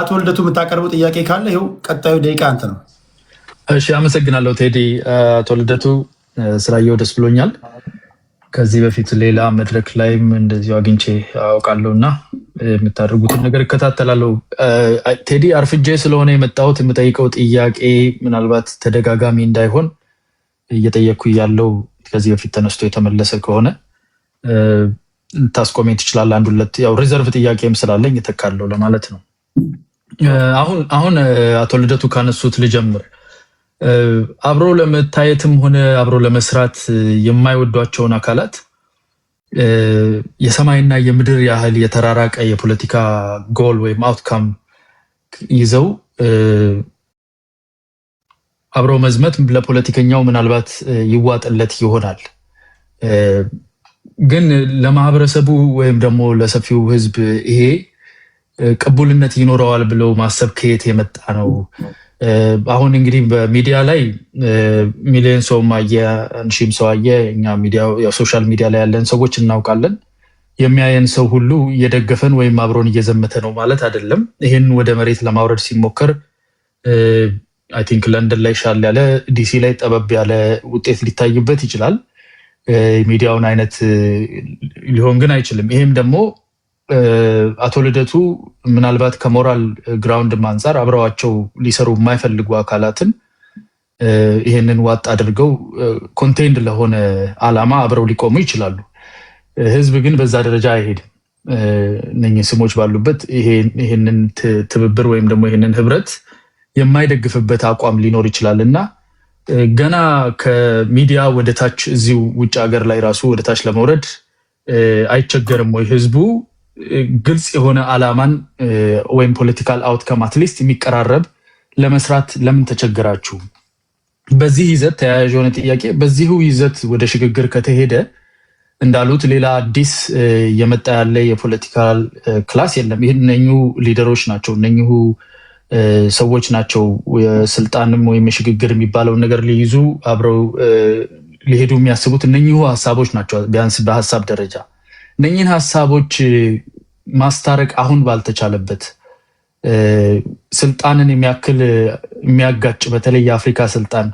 አቶ ልደቱ የምታቀርበው ጥያቄ ካለ ይኸው ቀጣዩ ደቂቃ አንተ ነው። እሺ አመሰግናለሁ ቴዲ። አቶ ልደቱ ስላየው ደስ ብሎኛል። ከዚህ በፊት ሌላ መድረክ ላይም እንደዚሁ አግኝቼ አውቃለሁና የምታደርጉትን ነገር እከታተላለሁ። ቴዲ አርፍጄ ስለሆነ የመጣሁት የምጠይቀው ጥያቄ ምናልባት ተደጋጋሚ እንዳይሆን እየጠየቅኩ ያለው ከዚህ በፊት ተነስቶ የተመለሰ ከሆነ ታስቆሜ ትችላለህ። አንድ ሁለት ያው ሪዘርቭ ጥያቄም ስላለኝ እተካለሁ ለማለት ነው። አሁን አቶ ልደቱ ካነሱት ልጀምር። አብሮ ለመታየትም ሆነ አብሮ ለመስራት የማይወዷቸውን አካላት የሰማይና የምድር ያህል የተራራቀ የፖለቲካ ጎል ወይም አውትካም ይዘው አብሮ መዝመት ለፖለቲከኛው ምናልባት ይዋጥለት ይሆናል። ግን ለማህበረሰቡ ወይም ደግሞ ለሰፊው ሕዝብ ይሄ ቅቡልነት ይኖረዋል ብለው ማሰብ ከየት የመጣ ነው? አሁን እንግዲህ በሚዲያ ላይ ሚሊዮን ሰው ማየ አንሺም ሰው አየ። እኛ ሚዲያ ሶሻል ሚዲያ ላይ ያለን ሰዎች እናውቃለን። የሚያየን ሰው ሁሉ እየደገፈን ወይም አብሮን እየዘመተ ነው ማለት አይደለም። ይሄን ወደ መሬት ለማውረድ ሲሞከር አይ ቲንክ ለንደን ላይ ሻል ያለ ዲሲ ላይ ጠበብ ያለ ውጤት ሊታይበት ይችላል። ሚዲያውን አይነት ሊሆን ግን አይችልም። ይሄም ደግሞ አቶ ልደቱ ምናልባት ከሞራል ግራውንድ አንፃር አብረዋቸው ሊሰሩ የማይፈልጉ አካላትን ይሄንን ዋጥ አድርገው ኮንቴንድ ለሆነ አላማ አብረው ሊቆሙ ይችላሉ። ህዝብ ግን በዛ ደረጃ አይሄድም። እነኚህ ስሞች ባሉበት ይሄንን ትብብር ወይም ደግሞ ይሄንን ህብረት የማይደግፍበት አቋም ሊኖር ይችላል እና ገና ከሚዲያ ወደ ታች እዚሁ ውጭ ሀገር ላይ ራሱ ወደ ታች ለመውረድ አይቸገርም ወይ? ህዝቡ ግልጽ የሆነ አላማን ወይም ፖለቲካል አውትካም አትሊስት የሚቀራረብ ለመስራት ለምን ተቸገራችሁ? በዚህ ይዘት ተያያዥ የሆነ ጥያቄ። በዚሁ ይዘት ወደ ሽግግር ከተሄደ እንዳሉት ሌላ አዲስ የመጣ ያለ የፖለቲካል ክላስ የለም። ይህ እነኚሁ ሊደሮች ናቸው፣ እነኚሁ ሰዎች ናቸው የስልጣንም ወይም የሽግግር የሚባለውን ነገር ሊይዙ አብረው ሊሄዱ የሚያስቡት እነኚሁ ሀሳቦች ናቸው። ቢያንስ በሀሳብ ደረጃ እነኚህን ሀሳቦች ማስታረቅ አሁን ባልተቻለበት ስልጣንን የሚያክል የሚያጋጭ በተለይ የአፍሪካ ስልጣን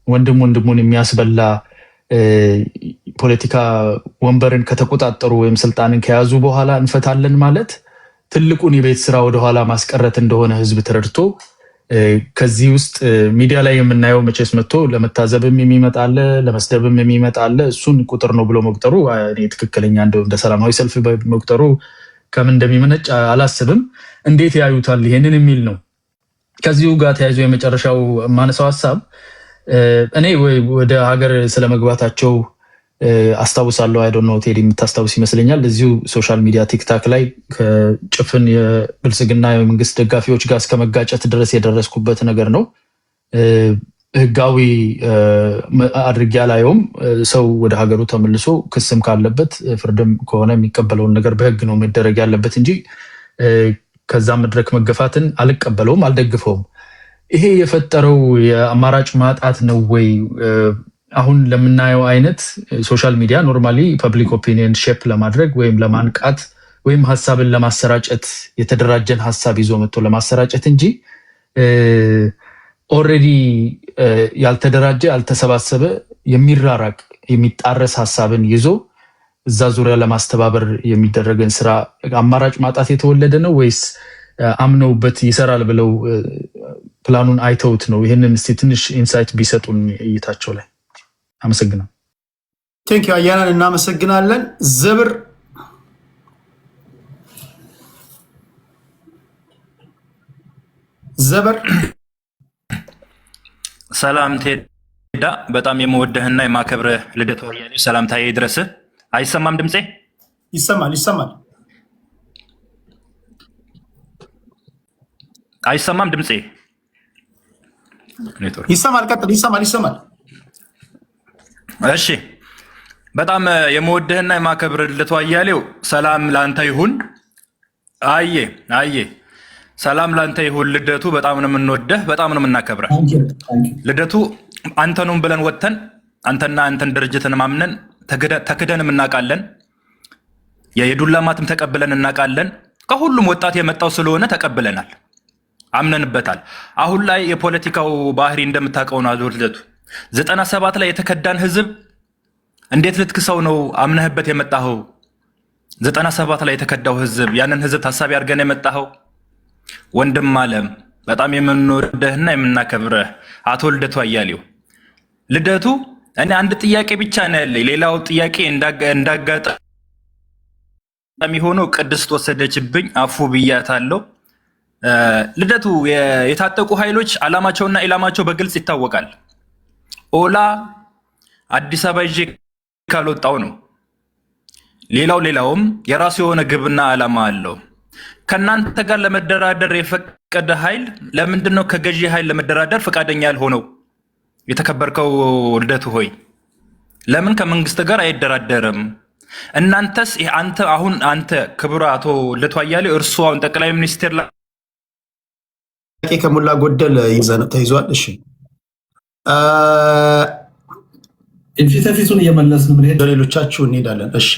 ወንድሙን የሚያስበላ ፖለቲካ ወንበርን ከተቆጣጠሩ ወይም ስልጣንን ከያዙ በኋላ እንፈታለን ማለት ትልቁን የቤት ስራ ወደኋላ ማስቀረት እንደሆነ ህዝብ ተረድቶ ከዚህ ውስጥ ሚዲያ ላይ የምናየው መቼስ መጥቶ ለመታዘብም የሚመጣለ ለመስደብም የሚመጣለ እሱን ቁጥር ነው ብሎ መቁጠሩ እኔ ትክክለኛ እንደ ሰላማዊ ሰልፍ መቁጠሩ ከምን እንደሚመነጭ አላስብም። እንዴት ያዩታል ይሄንን የሚል ነው። ከዚሁ ጋር ተያይዞ የመጨረሻው ማነሳው ሀሳብ እኔ ወደ ሀገር ስለመግባታቸው አስታውሳለሁ። አይ ዶንት ኖ ቴዲ የምታስታውስ ይመስለኛል። እዚሁ ሶሻል ሚዲያ ቲክታክ ላይ ከጭፍን የብልጽግና የመንግስት ደጋፊዎች ጋር እስከ መጋጨት ድረስ የደረስኩበት ነገር ነው። ህጋዊ አድርጌ አላየውም። ሰው ወደ ሀገሩ ተመልሶ ክስም ካለበት ፍርድም ከሆነ የሚቀበለውን ነገር በህግ ነው መደረግ ያለበት እንጂ ከዛ መድረክ መገፋትን አልቀበለውም፣ አልደግፈውም። ይሄ የፈጠረው የአማራጭ ማጣት ነው ወይ? አሁን ለምናየው አይነት ሶሻል ሚዲያ ኖርማሊ ፐብሊክ ኦፒኒየን ሼፕ ለማድረግ ወይም ለማንቃት ወይም ሀሳብን ለማሰራጨት የተደራጀን ሀሳብ ይዞ መጥቶ ለማሰራጨት እንጂ ኦልሬዲ ያልተደራጀ ያልተሰባሰበ የሚራራቅ የሚጣረስ ሀሳብን ይዞ እዛ ዙሪያ ለማስተባበር የሚደረገን ስራ አማራጭ ማጣት የተወለደ ነው ወይስ አምነውበት ይሰራል ብለው ፕላኑን አይተውት ነው? ይህንን እስቲ ትንሽ ኢንሳይት ቢሰጡን እይታቸው ላይ። አመሰግናለሁ። ቴንክ ዩ አያናን እናመሰግናለን። ዘበር ሰላም ቴዳ፣ በጣም የምወደህና የማከብርህ ልደቱ አያሌው ሰላምታዬ ይድረስህ። አይሰማም ድምፄ? ይሰማል። አይሰማም ድምፄ? ይሰማል። ቀጥል። ይሰማል። እሺ፣ በጣም የምወደህና የማከብርህ ልደቱ አያሌው ሰላም ላንተ ይሁን። አየ ሰላም ላንተ ይሁን ልደቱ። በጣም ነው የምንወደህ፣ በጣም ነው የምናከብረህ ልደቱ። አንተኑም ብለን ወጥተን አንተና አንተን ድርጅትን ማምነን ተክደንም እናውቃለን። የዱላ ማትም ተቀብለን እናውቃለን። ከሁሉም ወጣት የመጣው ስለሆነ ተቀብለናል። አምነንበታል። አሁን ላይ የፖለቲካው ባህሪ እንደምታውቀው ነው። አቶ ልደቱ 97 ላይ የተከዳን ህዝብ እንዴት ልትክሰው ነው አምነህበት የመጣኸው? 97 ላይ የተከዳው ህዝብ ያንን ህዝብ ታሳቢ አድርገን የመጣኸው ወንድም አለም በጣም የምንወደህና የምናከብረህ አቶ ልደቱ አያሌው ልደቱ፣ እኔ አንድ ጥያቄ ብቻ ነው ያለኝ። ሌላው ጥያቄ እንዳጋጣሚ ሆኖ ቅድስት ወሰደችብኝ፣ አፉ ብያታለሁ። ልደቱ፣ የታጠቁ ኃይሎች ዓላማቸውና ኢላማቸው በግልጽ ይታወቃል። ኦላ አዲስ አበባ ይዤ ካልወጣው ነው። ሌላውም የራሱ የሆነ ግብና ዓላማ አለው። ከእናንተ ጋር ለመደራደር የፈቀደ ኃይል ለምንድን ነው ከገዢ ኃይል ለመደራደር ፈቃደኛ ያልሆነው? የተከበርከው ልደቱ ሆይ ለምን ከመንግስት ጋር አይደራደርም? እናንተስ አንተ ክቡር አቶ ልደቱ አያሌው እርሱ አሁን ጠቅላይ ሚኒስቴር ላይ ከሞላ ጎደል ተይዟል። እሺ ፊት ለፊቱን እየመለስን ምን ሄደ ሌሎቻችሁ እንሄዳለን። እሺ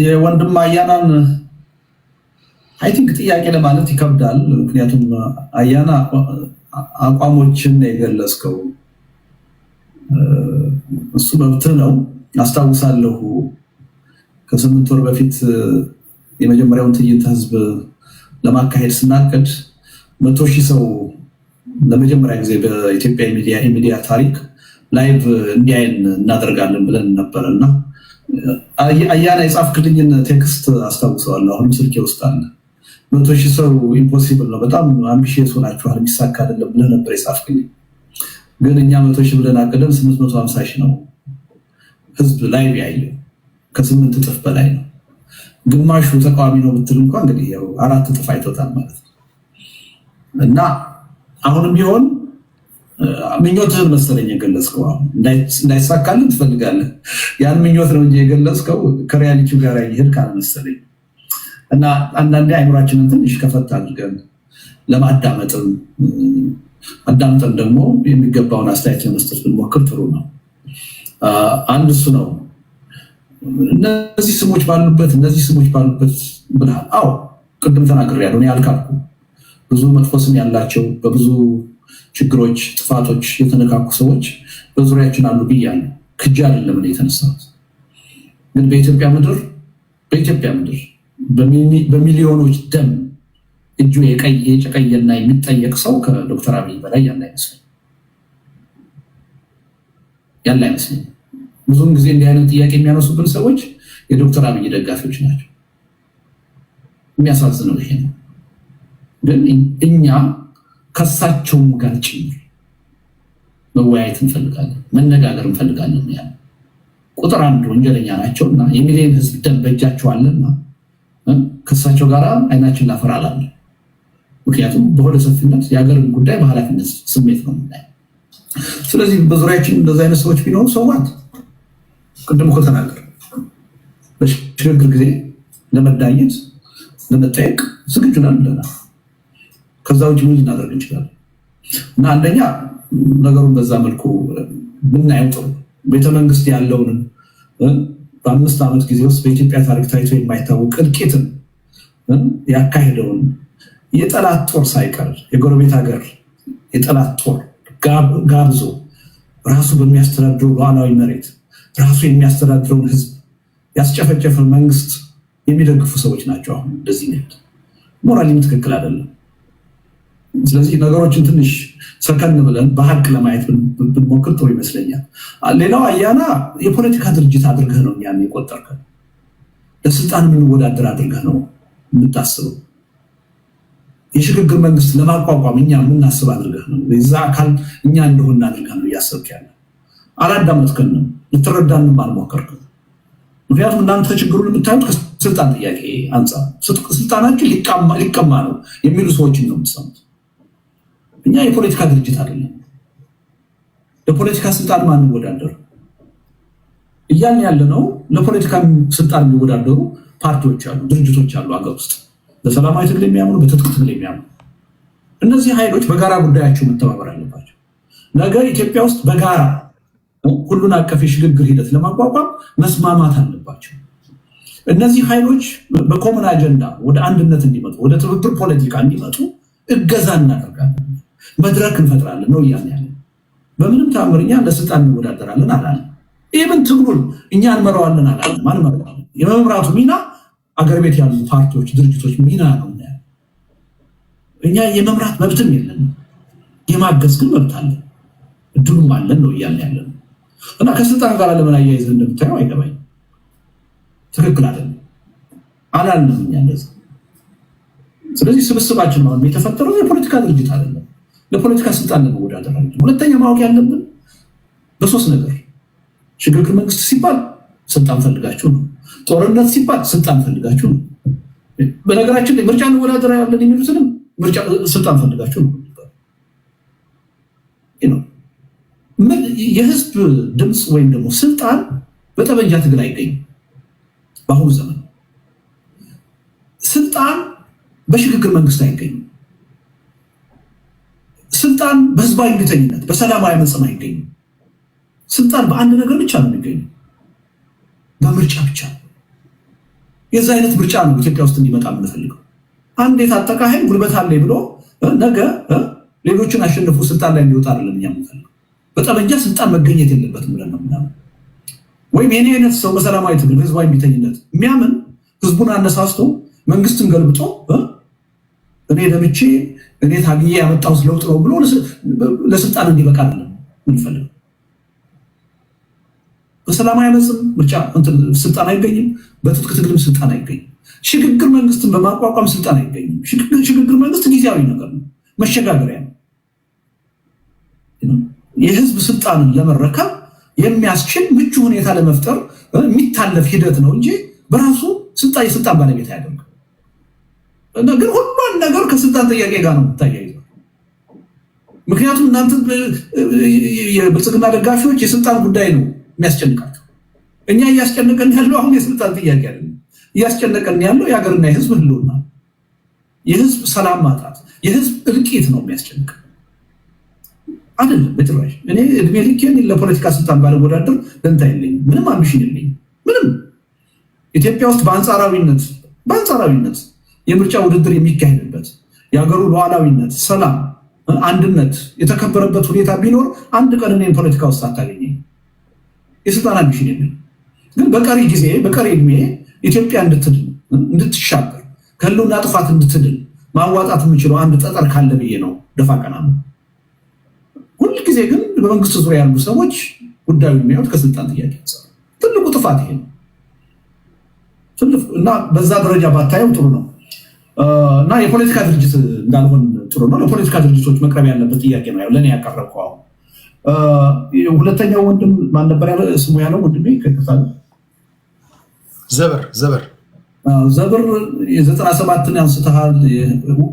የወንድም አያናን አይ ቲንክ ጥያቄ ለማለት ይከብዳል። ምክንያቱም አያና አቋሞችን የገለጽከው እሱ መብትህ ነው። አስታውሳለሁ ከ8 ወር በፊት የመጀመሪያውን ትዕይንተ ህዝብ ለማካሄድ ስናቅድ 100,000 ሰው ለመጀመሪያ ጊዜ በኢትዮጵያ የሚዲያ ታሪክ ላይቭ እንዲያይን እናደርጋለን ብለን ነበር እና አያና የጻፍክልኝን ቴክስት አስታውሰዋለሁ። አሁንም ስልኬ ውስጥ አለ። 100,000 ሰው ኢምፖሲብል ነው፣ በጣም አምቢሽየስ ሆናችኋል፣ የሚሳካ አይደለም ብለህ ነበር የጻፍክልኝ። ግን እኛ 100,000 ብለን አቅደን 850,000 ነው ህዝብ ላይቭ ያየው፣ ከ8 እጥፍ በላይ ነው። ግማሹ ተቃዋሚ ነው ብትል እንኳን እንግዲህ ያው 4 እጥፍ አይቶታል ማለት ነው። እና አሁንም ቢሆን ምኞትህን መሰለኝ የገለጽከው። አሁን እንዳይሳካልን ትፈልጋለህ። ያን ምኞት ነው እንጂ የገለጽከው ከሪያሊቲው ጋር ይሄድ ካልመሰለኝ። እና አንዳንዴ አይምራችንን ትንሽ ከፈት አድርገን ለማዳመጥም አዳምጠን ደግሞ የሚገባውን አስተያየት ለመስጠት ብንሞክር ጥሩ ነው። አንድ እሱ ነው። እነዚህ ስሞች ባሉበት ብለሃል። አዎ ቅድም ተናግሬያለሁ። እኔ አልካልኩም። ብዙ መጥፎ ስም ያላቸው በብዙ ችግሮች፣ ጥፋቶች የተነካኩ ሰዎች በዙሪያችን አሉ ብያለሁ። ክጃ አይደለም እኔ የተነሳሁት። ግን በኢትዮጵያ ምድር በሚሊዮኖች ደም እጁ የጨቀየና የሚጠየቅ ሰው ከዶክተር አብይ በላይ ያለ አይመስለኝም። ብዙውን ጊዜ እንዲህ አይነት ጥያቄ የሚያነሱብን ሰዎች የዶክተር አብይ ደጋፊዎች ናቸው። የሚያሳዝነው ይሄ ነው። ግን እኛ ከሳቸውም ጋር ጭምር መወያየት እንፈልጋለን፣ መነጋገር እንፈልጋለን። ያ ቁጥር 1 ወንጀለኛ ናቸውና የሚሊዮን ህዝብ ደም በእጃቸው አለና ከሳቸው ጋር አይናችን ላፈር አላለን። ምክንያቱም በሆደ ሰፊነት የሀገርን ጉዳይ በኃላፊነት ስሜት ነው የምናየው። ስለዚህ በዙሪያችን እንደዚህ አይነት ሰዎች ቢኖሩ ሰዋት ቅድም እኮ ተናገር በሽግግር ጊዜ ለመዳኘት ለመጠየቅ ዝግጁ ነን ብለናል። ከዛ ውጭ ምን ልናደርግ እንችላለን? እና አንደኛ ነገሩን በዛ መልኩ ብናየው ጥሩ። ቤተመንግስት ያለውን በ5 ዓመት ጊዜ ውስጥ በኢትዮጵያ ታሪክ ታይቶ የማይታወቅ እልቂትን ያካሄደውን የጠላት ጦር ሳይቀር የጎረቤት ሀገር የጠላት ጦር ጋብዞ ራሱ በሚያስተዳድረው ሉዓላዊ መሬት ራሱ የሚያስተዳድረውን ህዝብ ያስጨፈጨፈ መንግስት የሚደግፉ ሰዎች ናቸው። አሁን እንደዚህ ነው። ሞራሊም ትክክል አይደለም። ስለዚህ ነገሮችን ትንሽ ሰከን ብለን በሀቅ ለማየት ብንሞክር ጥሩ ይመስለኛል። ሌላው አያና የፖለቲካ ድርጅት አድርገህ ነው ያን የቆጠርከው። ለስልጣን የምንወዳደር አድርገህ ነው የምታስበው። የሽግግር መንግስት ለማቋቋም እኛ የምናስብ አድርገህ ነው፣ የዛ አካል እኛ እንደሆነ አድርገህ ነው እያሰብክ ያለ። አላዳመጥከንም፣ ልትረዳንም አልሞከርክም። ምክንያቱም እናንተ ችግሩን የምታዩት ከስልጣን ጥያቄ አንጻር ስልጣናችን ሊቀማ ነው የሚሉ ሰዎችን ነው የምትሰሙት። እኛ የፖለቲካ ድርጅት አይደለም። ለፖለቲካ ስልጣን ማን ይወዳደር እያልን ያለ ነው። ለፖለቲካ ስልጣን የሚወዳደሩ ፓርቲዎች አሉ፣ ድርጅቶች አሉ ሀገር ውስጥ በሰላማዊ ትግል የሚያምኑ፣ በትጥቅ ትግል የሚያምኑ። እነዚህ ኃይሎች በጋራ ጉዳያቸው መተባበር አለባቸው። ነገር ኢትዮጵያ ውስጥ በጋራ ሁሉን አቀፍ የሽግግር ሂደት ለማቋቋም መስማማት አለባቸው። እነዚህ ኃይሎች በኮመን አጀንዳ ወደ አንድነት እንዲመጡ፣ ወደ ትብብር ፖለቲካ እንዲመጡ እገዛ እናደርጋለን፣ መድረክ እንፈጥራለን ነው እያልን ያለ። በምንም ታምርኛ ለስልጣን እንወዳደራለን አላለም። ኢቭን ትግሉን እኛ እንመራዋለን አላለም። አንመራዋለን። የመምራቱ ሚና አገር ቤት ያሉ ፓርቲዎች፣ ድርጅቶች ሚና ነው። እኛ የመምራት መብትም የለን፣ የማገዝ ግን መብት አለን፣ እድሉም አለን ነው እያልን ያለን እና ከስልጣን ጋር ለምን አያይዘን እንደምታየው አይገባኝም። ትክክል አይደለም አላልንም እኛ እንደዛ። ስለዚህ ስብስባችን ነው የተፈጠረው የፖለቲካ ድርጅት አይደለም፣ ለፖለቲካ ስልጣን ለመወዳደር አይደለም። ሁለተኛ ማወቅ ያለብን በሶስት ነገር፣ ሽግግር መንግስት ሲባል ስልጣን ፈልጋችሁ ነው፣ ጦርነት ሲባል ስልጣን ፈልጋችሁ ነው። በነገራችን ላይ ምርጫ እንወዳደር ያለን የሚሉትንም ምርጫ ስልጣን ፈልጋችሁ ነው። የህዝብ ድምፅ ወይም ደግሞ ስልጣን በጠመንጃ ትግል አይገኝም። በአሁኑ ዘመን ስልጣን በሽግግር መንግስት አይገኝም። ስልጣን በህዝባዊ እምቢተኝነት በሰላማዊ አመፅም አይገኝም። ስልጣን በአንድ ነገር ብቻ ነው የሚገኘው፣ በምርጫ ብቻ። የዛ አይነት ምርጫ ነው ኢትዮጵያ ውስጥ እንዲመጣ የምንፈልገው። አንድ የታጠቀ ኃይል ጉልበት አለ ብሎ ነገ ሌሎችን አሸንፎ ስልጣን ላይ እንዲወጣ አይደለም እኛ የምንፈልገው። በጠመንጃ ስልጣን መገኘት የለበትም ብለን ነው ምናምን። ወይም የኔ አይነት ሰው በሰላማዊ ትግል በህዝባዊ እምቢተኝነት የሚያምን ህዝቡን አነሳስቶ መንግስትን ገልብጦ እኔ ለምቼ እኔ ታግዬ ያመጣሁት ለውጥ ነው ብሎ ለስልጣን እንዲበቃ አይደለም የምንፈልገው። በሰላማዊ አመፅም ምርጫ ስልጣን አይገኝም፣ በትጥቅ ትግልም ስልጣን አይገኝም። ሽግግር መንግስትን በማቋቋም ስልጣን አይገኝም። ሽግግር መንግስት ጊዜያዊ ነገር ነው፣ መሸጋገሪያ ነው። የህዝብ ስልጣንን ለመረከብ የሚያስችል ምቹ ሁኔታ ለመፍጠር የሚታለፍ ሂደት ነው እንጂ በራሱ የስልጣን ባለቤት አያደርግም። ግን ሁሉን ነገር ከስልጣን ጥያቄ ጋር ነው የምታያይዘው። ምክንያቱም እናንተ የብልጽግና ደጋፊዎች የስልጣን ጉዳይ ነው የሚያስጨንቃቸው። እኛ እያስጨነቀን ያለው አሁን የስልጣን ጥያቄ አይደለም። እያስጨነቀን ያለው የሀገርና የህዝብ ህልውና፣ የህዝብ ሰላም ማጣት፣ የህዝብ እልቂት ነው የሚያስጨንቅ አይደለም በጭራሽ። እኔ እድሜ ልኬን ለፖለቲካ ስልጣን ባለወዳደር ደንታ የለኝም፣ ምንም አምቢሽን የለኝም። ምንም ኢትዮጵያ ውስጥ በአንጻራዊነት የምርጫ ውድድር የሚካሄድበት የሀገሩ ሉዓላዊነት፣ ሰላም፣ አንድነት የተከበረበት ሁኔታ ቢኖር አንድ ቀን እኔን ፖለቲካ ውስጥ አታገኘኝ። የስልጣን አምቢሽን የለኝም። ግን በቀሪ ጊዜ በቀሪ እድሜ ኢትዮጵያ እንድትሻገር ከህልውና ጥፋት እንድትድል ማዋጣት የምችለው አንድ ጠጠር ካለ ብዬ ነው ደፋ ቀና። ሁልጊዜ ግን በመንግስት ዙሪያ ያሉ ሰዎች ጉዳዩ የሚያዩት ከስልጣን ጥያቄ አንጻር። ትልቁ ጥፋት ይሄ ነው እና በዛ ደረጃ ባታየው ጥሩ ነው እና የፖለቲካ ድርጅት እንዳልሆን ጥሩ ነው። ለፖለቲካ ድርጅቶች መቅረብ ያለበት ጥያቄ ነው ለእኔ ያቀረብከው። አሁን ሁለተኛው ወንድም ማን ነበር ስሙ ያለው ወንድሜ? ከከታለ ዘበር የ97ን አንስተሃል።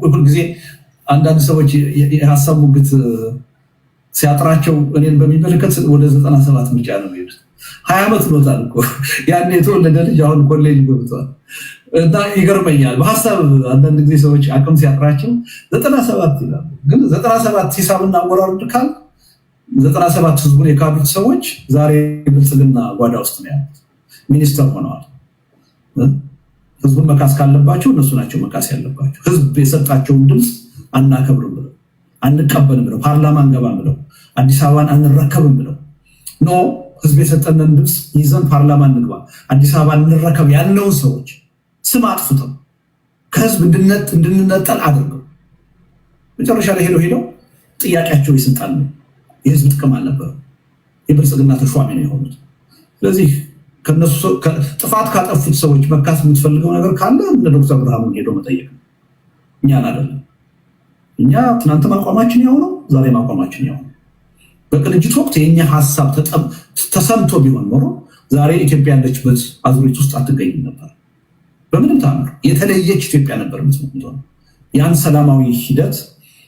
ሁልጊዜ አንዳንድ ሰዎች የሀሳብ ሙግት ሲያጥራቸው እኔን በሚመለከት ወደ 97 ምርጫ ነው የሚሄዱት። 20 ዓመት ኖታል እኮ ያን የተወለደ ልጅ አሁን ኮሌጅ ገብቷል እና ይገርመኛል። በሀሳብ አንዳንድ ጊዜ ሰዎች አቅም ሲያጥራቸው 97 ይላሉ። ግን 97 ሂሳብና አወራረድ ካል 97 ህዝቡን የካዱት ሰዎች ዛሬ ብልጽግና ጓዳ ውስጥ ነው ያሉት፣ ሚኒስተር ሆነዋል። ህዝቡን መካስ ካለባቸው እነሱ ናቸው መካስ ያለባቸው። ህዝብ የሰጣቸውን ድምፅ አናከብርም ብለው፣ አንቀበልም ብለው፣ ፓርላማ አንገባም ብለው፣ አዲስ አበባን አንረከብም ብለው ኖ ህዝብ የሰጠንን ድምፅ ይዘን ፓርላማ እንግባ፣ አዲስ አበባን እንረከብ ያለውን ሰዎች ስም አጥፍተው ከህዝብ እንድንነጠል አድርገው መጨረሻ ላይ ሄደው ጥያቄያቸው የስልጣን ነው፣ የህዝብ ጥቅም አልነበረም። የብልጽግና ተሿሚ ነው የሆኑት። ስለዚህ ከነሱ ጥፋት ካጠፉት ሰዎች መካስ የምትፈልገው ነገር ካለ እንደ ዶክተር ብርሃኑን ሄዶ መጠየቅ ነው፣ እኛን አይደለም። እኛ ትናንትም አቋማችን ያው ነው፣ ዛሬም አቋማችን ያው ነው። በቅንጅት ወቅት የኛ ሀሳብ ተሰምቶ ቢሆን ኖሮ ዛሬ ኢትዮጵያ ያለችበት አዙሪት ውስጥ አትገኝም ነበር። በምንም ታምር የተለየች ኢትዮጵያ ነበር የምትሆነው። ያን ሰላማዊ ሂደት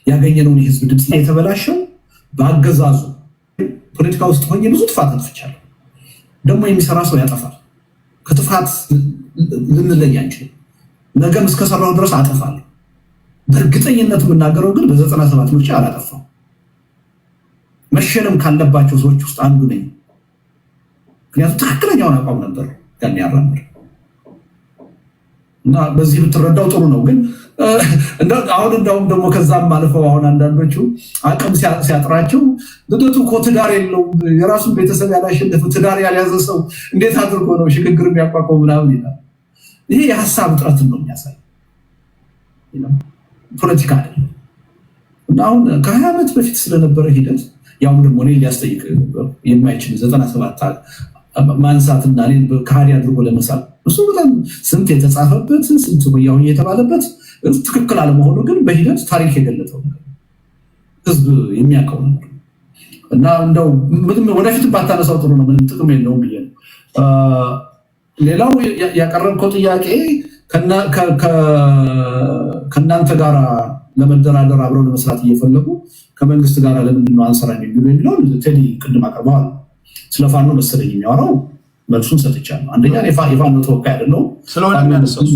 ያገኘነውን የህዝብ ድምፅ የተበላሸው በአገዛዙ ፖለቲካ ውስጥ ሆኜ ብዙ ጥፋት አጥፍቻለሁ። ደግሞ የሚሰራ ሰው ያጠፋል። ከጥፋት ልንለይ አንችልም። ነገም እስከሰራው ድረስ አጠፋለሁ። በእርግጠኝነት የምናገረው ግን በ97 ምርጫ አላጠፋም። መሸለም ካለባቸው ሰዎች ውስጥ አንዱ ነኝ። ምክንያቱም ትክክለኛውን አቋም ነበር ያን ያራምድ እና በዚህ ብትረዳው ጥሩ ነው። ግን አሁን እንደውም ደግሞ ከዛም አልፈው አሁን አንዳንዶቹ አቅም ሲያጥራቸው ልደቱ እኮ ትዳር የለውም የራሱን ቤተሰብ ያላሸነፈ ትዳር ያልያዘ ሰው እንዴት አድርጎ ነው ሽግግር የሚያቋቋመው ምናምን ይላል። ይሄ የሀሳብ እጥረትን ነው የሚያሳይ ፖለቲካ አይደለም። እና አሁን ከ20 ዓመት በፊት ስለነበረ ሂደት ያው ደግሞ እኔ ሊያስጠይቅ የማይችል 97 ማንሳትና እኔን ከሃዲ አድርጎ ለመሳል እሱ በጣም ስንት የተጻፈበት ስንት ያው የተባለበት ትክክል አለመሆኑ ግን በሂደት ታሪክ የገለጠው ህዝብ የሚያውቀው ነገር እና እንደው ምንም ወደፊት ባታነሳው ጥሩ ነው፣ ምንም ጥቅም የለውም ብዬ ነው። ሌላው ያቀረብከው ጥያቄ ከእናንተ ጋር ለመደራደር አብረው ለመስራት እየፈለጉ ከመንግስት ጋር ለምንድን ነው አንሰራ የሚለው ቴዲ ቅድም አቅርበዋል። ስለ ፋኖ መሰለኝ የሚያወራው መልሱን ሰጥቻለሁ። አንደኛ የፋኖ ተወካይ አይደለሁም ስለሆነ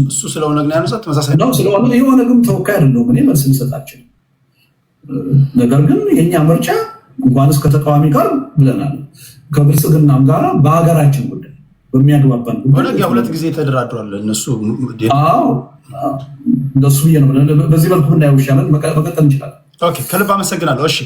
እሱ ስለሆነ ግን ያነሳት ተመሳሳይ ነው። ስለሆነ የሆነ ግን ተወካይ አይደለሁም እኔ መልስ ልሰጣቸው። ነገር ግን የኛ ምርጫ እንኳንስ ከተቃዋሚ ጋር ብለናል ከብልጽግናም ጋር በሀገራችን ጉዳይ በሚያግባባን ጉዳይ ሁለት ጊዜ ተደራድሯል እነሱ። አዎ እንደሱ ነው። በዚህ መልኩ ብናየው ይሻላል። መቀጠል እንችላለን። ኦኬ፣ ከልብ አመሰግናለሁ። እሺ